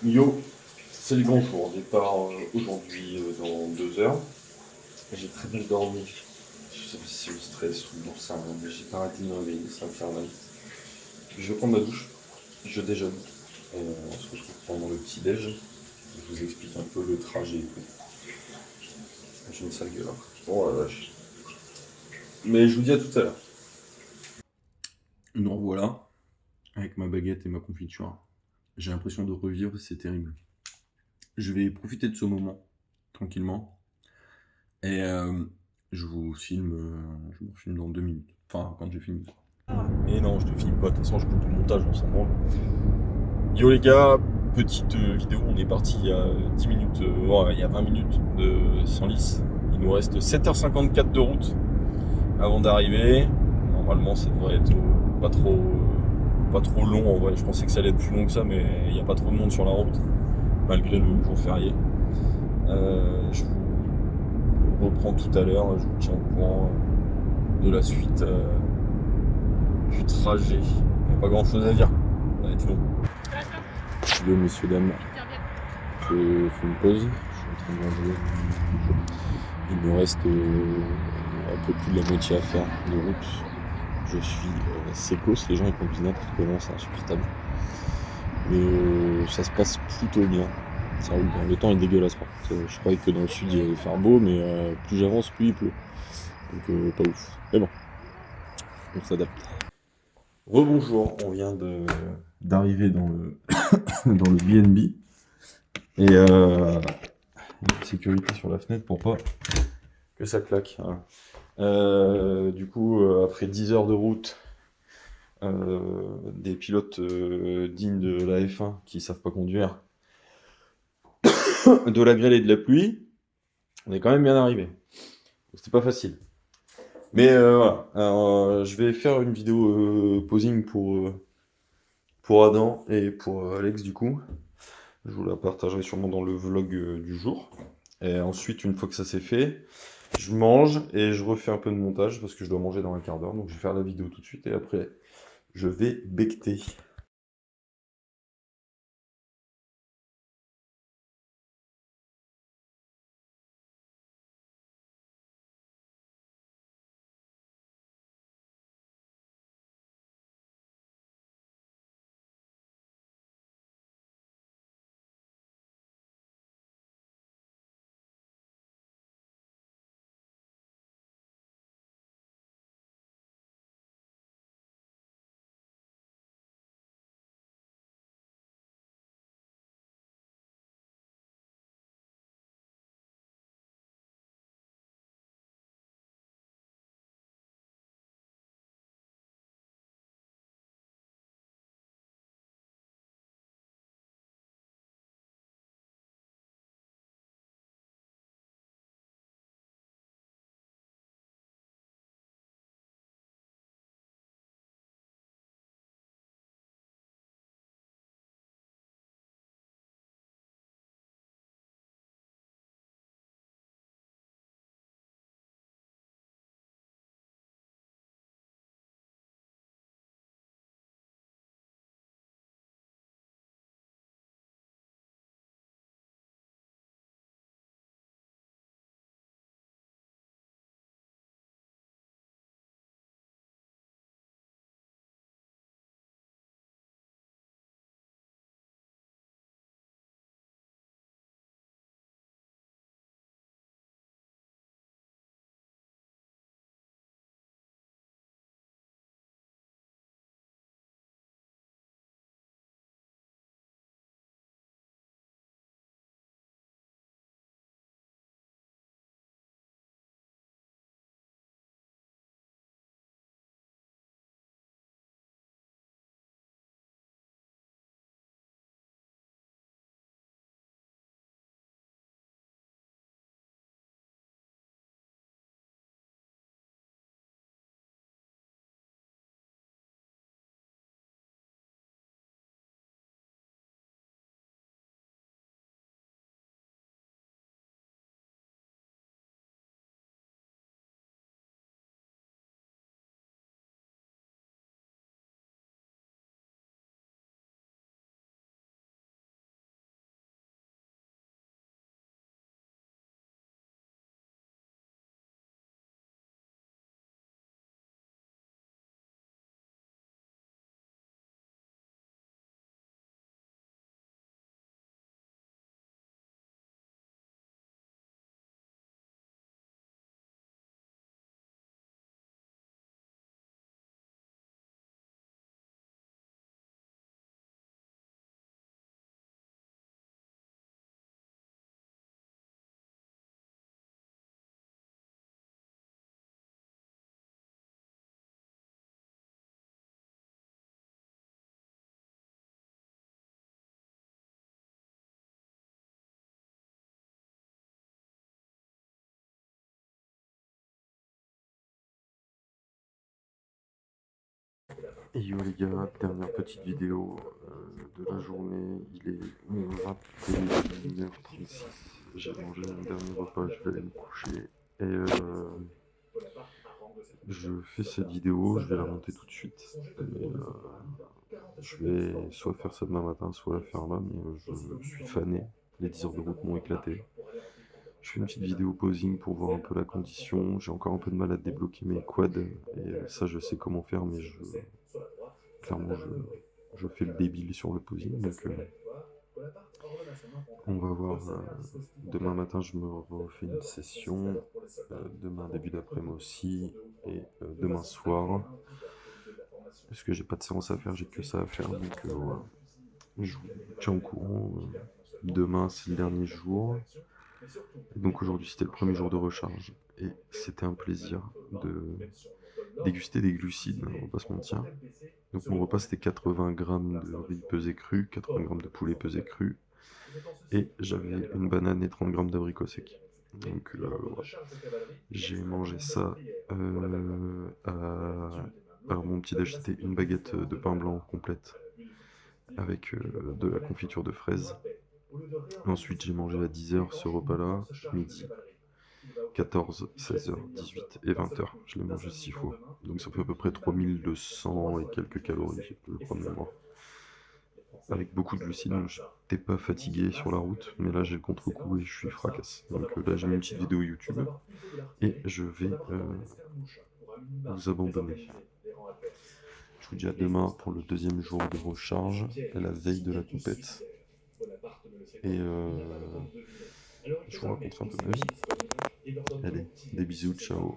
Yo, c'est le grand jour. Départ aujourd'hui dans 2 heures. J'ai très bien dormi. Je sais pas si c'est le stress ou non, ça, mais j'ai pas arrêté de me réveiller, c'est infernal. Je vais prendre ma douche, je déjeune. Et on se retrouve pendant le petit déj. Je vous explique un peu le trajet et tout. J'ai une sale gueule, hein. Oh la vache. Mais je vous dis à tout à l'heure. Nous revoilà avec ma baguette et ma confiture. J'ai l'impression de revivre, c'est terrible. Je vais profiter de ce moment tranquillement. Et je vous filme dans 2 minutes. Enfin, quand j'ai fini. Mais non, je te filme pas, de toute façon, je coupe le montage, on s'en branle. Yo les gars, petite vidéo, on est parti il y a 10 minutes, ouais, il y a 20 minutes de Senlis. Il nous reste 7h54 de route avant d'arriver. Normalement, ça devrait être pas trop long en vrai. Je pensais que ça allait être plus long que ça, mais il n'y a pas trop de monde sur la route, malgré le jour férié. Je vous reprends tout à l'heure, je vous tiens au courant de la suite du trajet. Il n'y a pas grand chose à dire, ça va être long. Yo messieurs, dames, je fais une pause, je suis en train de manger. Il me reste un peu plus de la moitié à faire de route. Je suis sécos, les gens ils conduisent n'importe comment, c'est insupportable. Mais ça se passe plutôt bien. Ça roule bien. Le temps est dégueulasse par contre. Je croyais que dans le sud il allait faire beau, mais plus j'avance, plus il pleut. Donc pas ouf. Mais bon, on s'adapte. Rebonjour, on vient d'arriver dans le dans le BNB et sécurité sur la fenêtre pour pas que ça claque, hein. Du coup, après 10 heures de route, des pilotes dignes de la F1 qui savent pas conduire, de la grêle et de la pluie, on est quand même bien arrivé. C'était pas facile. Mais voilà. Alors, je vais faire une vidéo posing pour Adam et pour Alex du coup. Je vous la partagerai sûrement dans le vlog du jour. Et ensuite, une fois que ça c'est fait, je mange et je refais un peu de montage parce que je dois manger dans un quart d'heure. Donc je vais faire la vidéo tout de suite et après, je vais becter. Et yo les gars, dernière petite vidéo de la journée, il est 21h36, j'ai mangé mon dernier repas, je vais aller me coucher et je fais cette vidéo, je vais la monter tout de suite. Et, je vais soit faire ça demain matin, soit la faire là, mais je suis fané, les 10 heures de route m'ont éclaté. Je fais une petite vidéo posing pour voir un peu la condition, j'ai encore un peu de mal à débloquer mes quads, et ça je sais comment faire, mais clairement je fais le débile sur le posing, donc on va voir. Demain matin je me refais une session, demain début d'après-midi aussi, et demain soir, parce que j'ai pas de séance à faire, j'ai que ça à faire, donc voilà. Je vous tiens au courant. Demain c'est le dernier jour. Et donc aujourd'hui c'était le premier jour de recharge et c'était un plaisir de déguster des glucides, on va pas se mentir. Donc mon repas c'était 80 grammes de riz pesé cru, 80 grammes de poulet pesé cru et j'avais une banane et 30 grammes d'abricots secs. Donc voilà. J'ai mangé ça alors mon petit déj c'était une baguette de pain blanc complète avec de la confiture de fraises. Ensuite j'ai mangé à 10h ce repas là, midi, 14, 16h, 18 et 20h. Je l'ai mangé 6 fois. Donc ça fait à peu près 3200 et quelques calories, je crois de mémoire. Avec beaucoup de glucides, donc j'étais pas fatigué sur la route, mais là j'ai le contre-coup et je suis fracasse. Donc là j'ai mis une petite vidéo YouTube et je vais vous abandonner. Je vous dis à demain pour le deuxième jour de recharge, à la veille de la compète. Et je vous raconterai un peu ma vie. Allez, des bisous, ciao.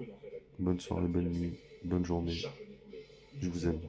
Bonne soirée, bonne nuit, bonne journée. Je vous aime.